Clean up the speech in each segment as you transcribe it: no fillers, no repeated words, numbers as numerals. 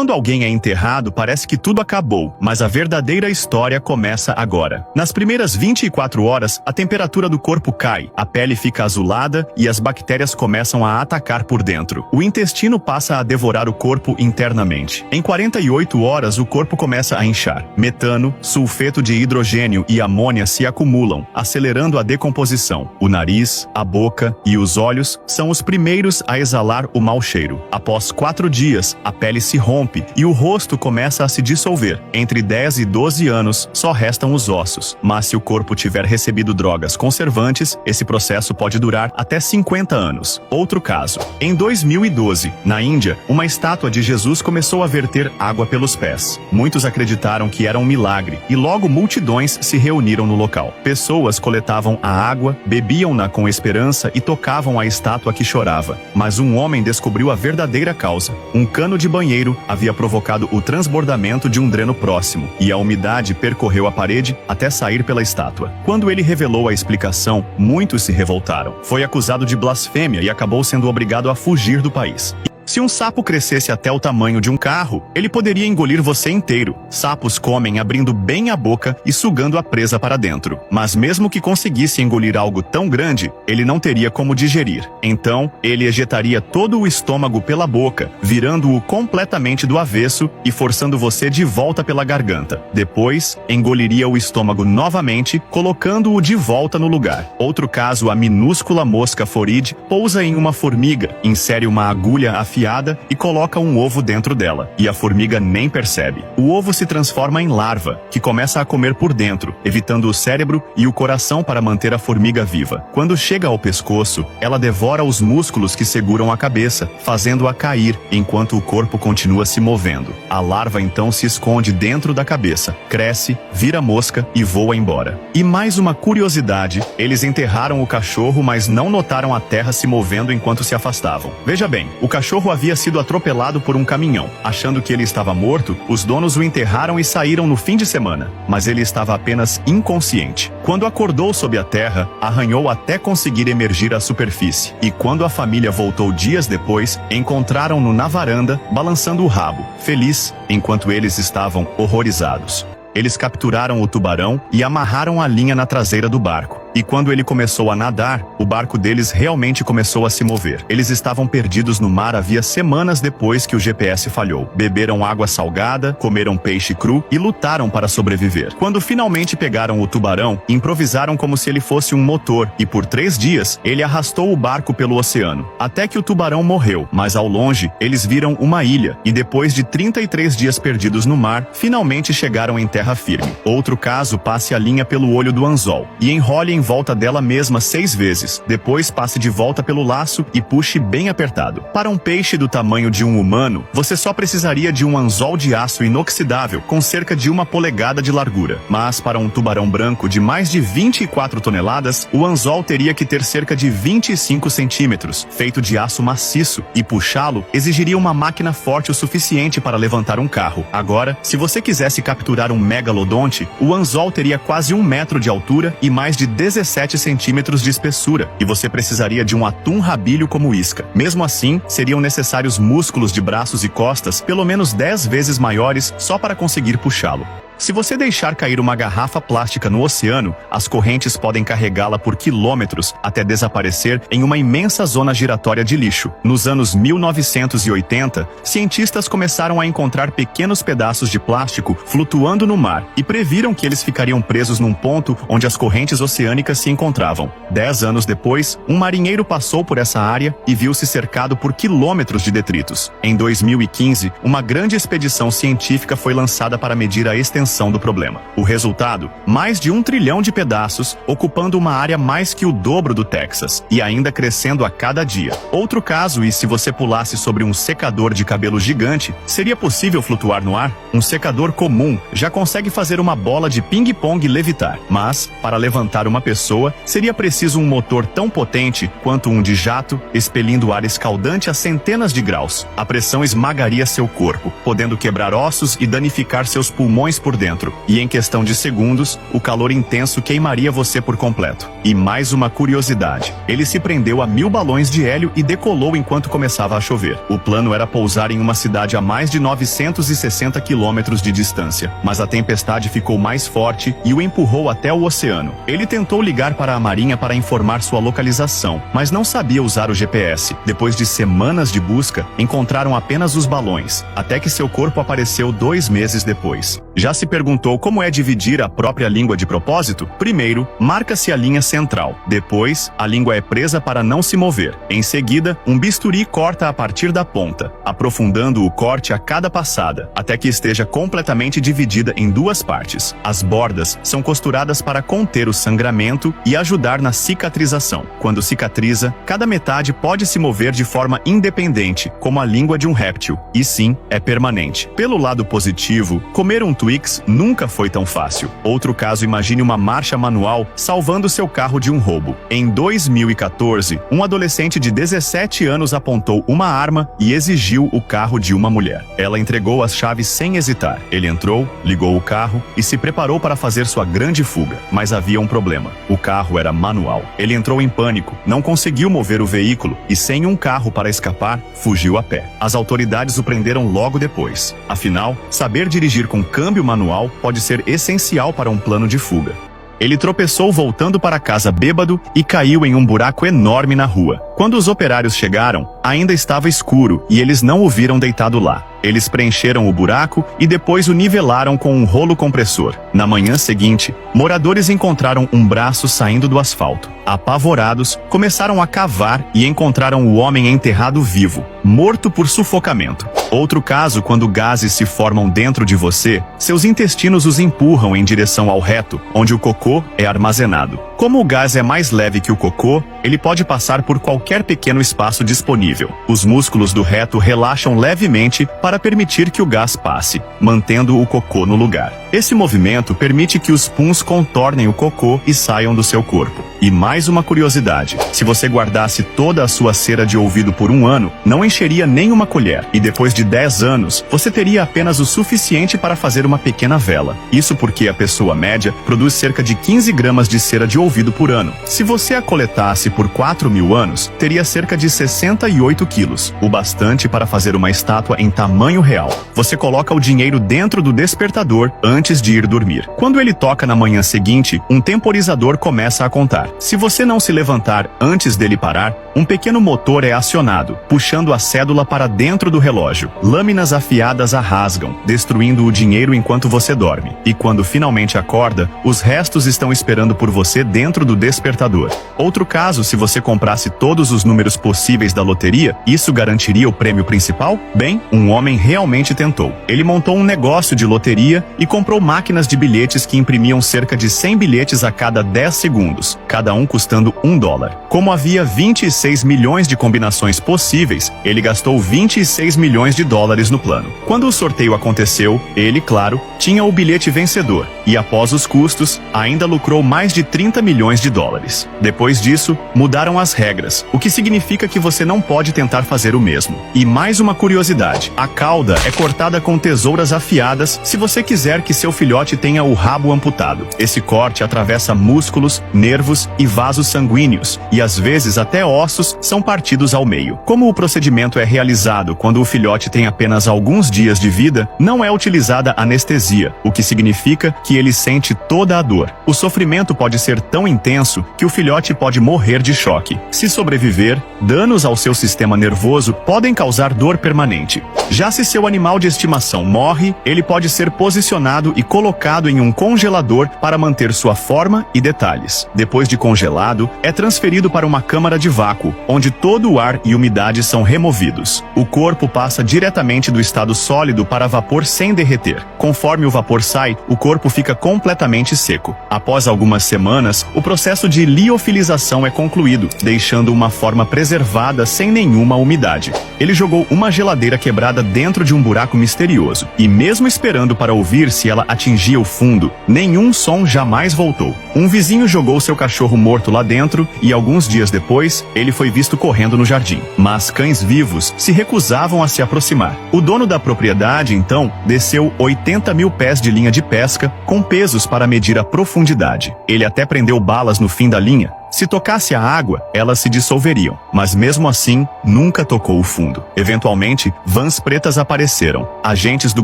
Quando alguém é enterrado, parece que tudo acabou, mas a verdadeira história começa agora. Nas primeiras 24 horas, a temperatura do corpo cai, a pele fica azulada e as bactérias começam a atacar por dentro. O intestino passa a devorar o corpo internamente. Em 48 horas, o corpo começa a inchar. Metano, sulfeto de hidrogênio e amônia se acumulam, acelerando a decomposição. O nariz, a boca e os olhos são os primeiros a exalar o mau cheiro. Após 4 dias, a pele se rompe e o rosto começa a se dissolver. Entre 10 e 12 anos, só restam os ossos. Mas se o corpo tiver recebido drogas conservantes, esse processo pode durar até 50 anos. Outro caso. Em 2012, na Índia, uma estátua de Jesus começou a verter água pelos pés. Muitos acreditaram que era um milagre e logo multidões se reuniram no local. Pessoas coletavam a água, bebiam-na com esperança e tocavam a estátua que chorava. Mas um homem descobriu a verdadeira causa. Um cano de banheiro havia provocado o transbordamento de um dreno próximo, e a umidade percorreu a parede até sair pela estátua. Quando ele revelou a explicação, muitos se revoltaram. Foi acusado de blasfêmia e acabou sendo obrigado a fugir do país. Se um sapo crescesse até o tamanho de um carro, ele poderia engolir você inteiro. Sapos comem abrindo bem a boca e sugando a presa para dentro. Mas mesmo que conseguisse engolir algo tão grande, ele não teria como digerir. Então, ele ejetaria todo o estômago pela boca, virando-o completamente do avesso e forçando você de volta pela garganta. Depois, engoliria o estômago novamente, colocando-o de volta no lugar. Outro caso, a minúscula mosca foride pousa em uma formiga, insere uma agulha afiada e coloca um ovo dentro dela, e a formiga nem percebe. O ovo se transforma em larva, que começa a comer por dentro, evitando o cérebro e o coração para manter a formiga viva. Quando chega ao pescoço, ela devora os músculos que seguram a cabeça, fazendo-a cair, enquanto o corpo continua se movendo. A larva então se esconde dentro da cabeça, cresce, vira mosca e voa embora. E mais uma curiosidade, eles enterraram o cachorro, mas não notaram a terra se movendo enquanto se afastavam. Veja bem, o cachorro havia sido atropelado por um caminhão. Achando que ele estava morto, os donos o enterraram e saíram no fim de semana. Mas ele estava apenas inconsciente. Quando acordou sob a terra, arranhou até conseguir emergir à superfície. E quando a família voltou dias depois, encontraram-no na varanda, balançando o rabo, feliz, enquanto eles estavam horrorizados. Eles capturaram o tubarão e amarraram a linha na traseira do barco. E quando ele começou a nadar, o barco deles realmente começou a se mover. Eles estavam perdidos no mar havia semanas depois que o GPS falhou. Beberam água salgada, comeram peixe cru e lutaram para sobreviver. Quando finalmente pegaram o tubarão, improvisaram como se ele fosse um motor e por 3 dias, ele arrastou o barco pelo oceano. Até que o tubarão morreu, mas ao longe, eles viram uma ilha e depois de 33 dias perdidos no mar, finalmente chegaram em terra firme. Outro caso, passe a linha pelo olho do anzol e enrole em volta dela mesma 6 vezes. Depois passe de volta pelo laço e puxe bem apertado. Para um peixe do tamanho de um humano, você só precisaria de um anzol de aço inoxidável com cerca de 1 polegada de largura. Mas para um tubarão branco de mais de 24 toneladas, o anzol teria que ter cerca de 25 centímetros, feito de aço maciço, e puxá-lo exigiria uma máquina forte o suficiente para levantar um carro. Agora, se você quisesse capturar um megalodonte, o anzol teria quase 1 metro de altura e mais de 17 centímetros de espessura, e você precisaria de um atum rabilho como isca. Mesmo assim, seriam necessários músculos de braços e costas pelo menos 10 vezes maiores só para conseguir puxá-lo. Se você deixar cair uma garrafa plástica no oceano, as correntes podem carregá-la por quilômetros até desaparecer em uma imensa zona giratória de lixo. Nos anos 1980, cientistas começaram a encontrar pequenos pedaços de plástico flutuando no mar e previram que eles ficariam presos num ponto onde as correntes oceânicas se encontravam. 10 anos depois, um marinheiro passou por essa área e viu-se cercado por quilômetros de detritos. Em 2015, uma grande expedição científica foi lançada para medir a extensão do problema. O resultado? Mais de 1 trilhão de pedaços, ocupando uma área mais que o dobro do Texas, e ainda crescendo a cada dia. Outro caso, e se você pulasse sobre um secador de cabelo gigante, seria possível flutuar no ar? Um secador comum já consegue fazer uma bola de ping-pong levitar, mas, para levantar uma pessoa, seria preciso um motor tão potente quanto um de jato, expelindo ar escaldante a centenas de graus. A pressão esmagaria seu corpo, podendo quebrar ossos e danificar seus pulmões por dentro, e em questão de segundos, o calor intenso queimaria você por completo. E mais uma curiosidade, ele se prendeu a 1000 balões de hélio e decolou enquanto começava a chover. O plano era pousar em uma cidade a mais de 960 quilômetros de distância, mas a tempestade ficou mais forte e o empurrou até o oceano. Ele tentou ligar para a marinha para informar sua localização, mas não sabia usar o GPS. Depois de semanas de busca, encontraram apenas os balões, até que seu corpo apareceu 2 meses depois. Já se perguntou como é dividir a própria língua de propósito? Primeiro, marca-se a linha central. Depois, a língua é presa para não se mover. Em seguida, um bisturi corta a partir da ponta, aprofundando o corte a cada passada, até que esteja completamente dividida em 2 partes. As bordas são costuradas para conter o sangramento e ajudar na cicatrização. Quando cicatriza, cada metade pode se mover de forma independente, como a língua de um réptil, e sim, é permanente. Pelo lado positivo, comer um Twix nunca foi tão fácil. Outro caso, imagine uma marcha manual salvando seu carro de um roubo. Em 2014, um adolescente de 17 anos apontou uma arma e exigiu o carro de uma mulher. Ela entregou as chaves sem hesitar. Ele entrou, ligou o carro e se preparou para fazer sua grande fuga. Mas havia um problema. O carro era manual. Ele entrou em pânico, não conseguiu mover o veículo e, sem um carro para escapar, fugiu a pé. As autoridades o prenderam logo depois. Afinal, saber dirigir com câmbio manual pode ser essencial para um plano de fuga. Ele tropeçou voltando para casa bêbado e caiu em um buraco enorme na rua. Quando os operários chegaram, ainda estava escuro e eles não o viram deitado lá. Eles preencheram o buraco e depois o nivelaram com um rolo compressor. Na manhã seguinte, moradores encontraram um braço saindo do asfalto. Apavorados, começaram a cavar e encontraram o homem enterrado vivo, morto por sufocamento. Outro caso, quando gases se formam dentro de você, seus intestinos os empurram em direção ao reto, onde o cocô é armazenado. Como o gás é mais leve que o cocô, ele pode passar por qualquer pequeno espaço disponível. Os músculos do reto relaxam levemente para permitir que o gás passe, mantendo o cocô no lugar. Esse movimento permite que os puns contornem o cocô e saiam do seu corpo. E mais uma curiosidade, se você guardasse toda a sua cera de ouvido por 1 ano, não encheria nem uma colher, e depois de 10 anos, você teria apenas o suficiente para fazer uma pequena vela. Isso porque a pessoa média produz cerca de 15 gramas de cera de ouvido por ano. Se você a coletasse por 4.000 anos, teria cerca de 68 quilos, o bastante para fazer uma estátua em tamanho real. Você coloca o dinheiro dentro do despertador antes de ir dormir. Quando ele toca na manhã seguinte, um temporizador começa a contar. Se você não se levantar antes dele parar, um pequeno motor é acionado, puxando a cédula para dentro do relógio. Lâminas afiadas a rasgam, destruindo o dinheiro enquanto você dorme. E quando finalmente acorda, os restos estão esperando por você dentro do despertador. Outro caso, se você comprasse todos os números possíveis da loteria, isso garantiria o prêmio principal? Bem, um homem realmente tentou. Ele montou um negócio de loteria e comprou máquinas de bilhetes que imprimiam cerca de 100 bilhetes a cada 10 segundos, cada um custando $1. Como havia 26 milhões de combinações possíveis, ele gastou 26 milhões de dólares no plano. Quando o sorteio aconteceu, ele, claro, tinha o bilhete vencedor e, após os custos, ainda lucrou mais de 30 milhões de dólares. Depois disso, mudaram as regras, o que significa que você não pode tentar fazer o mesmo. E mais uma curiosidade, a cauda é cortada com tesouras afiadas se você quiser que seu filhote tenha o rabo amputado. Esse corte atravessa músculos, nervos e vasos sanguíneos, e às vezes até ossos são partidos ao meio. Como o procedimento é realizado quando o filhote tem apenas alguns dias de vida, não é utilizada anestesia, o que significa que ele sente toda a dor. O sofrimento pode ser tão intenso que o filhote pode morrer de choque. Se sobreviver, danos ao seu sistema nervoso podem causar dor permanente. Já se seu animal de estimação morre, ele pode ser posicionado e colocado em um congelador para manter sua forma e detalhes. Depois de congelado, é transferido para uma câmara de vácuo, onde todo o ar e umidade são removidos. O corpo passa diretamente do estado sólido para vapor sem derreter. Conforme o vapor sai, o corpo fica completamente seco. Após algumas semanas, o processo de liofilização é concluído, deixando uma forma preservada sem nenhuma umidade. Ele jogou uma geladeira quebrada dentro de um buraco misterioso, e mesmo esperando para ouvir se ela atingia o fundo, nenhum som jamais voltou. Um vizinho jogou seu cachorro cachorro morto lá dentro e alguns dias depois, ele foi visto correndo no jardim. Mas cães vivos se recusavam a se aproximar. O dono da propriedade, então, desceu 80 mil pés de linha de pesca com pesos para medir a profundidade. Ele até prendeu balas no fim da linha. Se tocasse a água, elas se dissolveriam, mas mesmo assim, nunca tocou o fundo. Eventualmente, vans pretas apareceram. Agentes do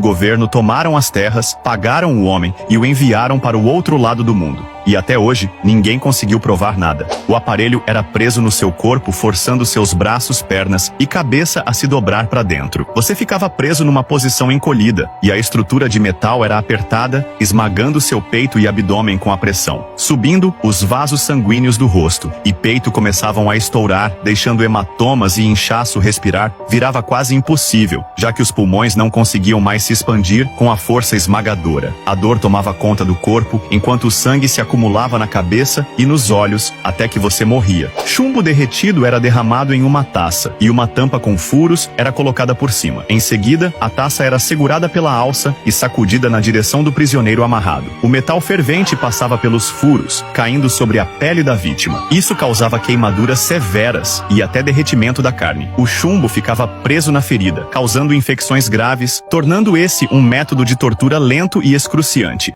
governo tomaram as terras, pagaram o homem e o enviaram para o outro lado do mundo. E até hoje, ninguém conseguiu provar nada. O aparelho era preso no seu corpo, forçando seus braços, pernas e cabeça a se dobrar para dentro. Você ficava preso numa posição encolhida, e a estrutura de metal era apertada, esmagando seu peito e abdômen com a pressão. Subindo, os vasos sanguíneos do rosto e peito começavam a estourar, deixando hematomas e inchaço. Respirar virava quase impossível, já que os pulmões não conseguiam mais se expandir com a força esmagadora. A dor tomava conta do corpo, enquanto o sangue se acumulava na cabeça e nos olhos, até que você morria. Chumbo derretido era derramado em uma taça, e uma tampa com furos era colocada por cima. Em seguida, a taça era segurada pela alça e sacudida na direção do prisioneiro amarrado. O metal fervente passava pelos furos, caindo sobre a pele da vítima. Isso causava queimaduras severas e até derretimento da carne. O chumbo ficava preso na ferida, causando infecções graves, tornando esse um método de tortura lento e excruciante.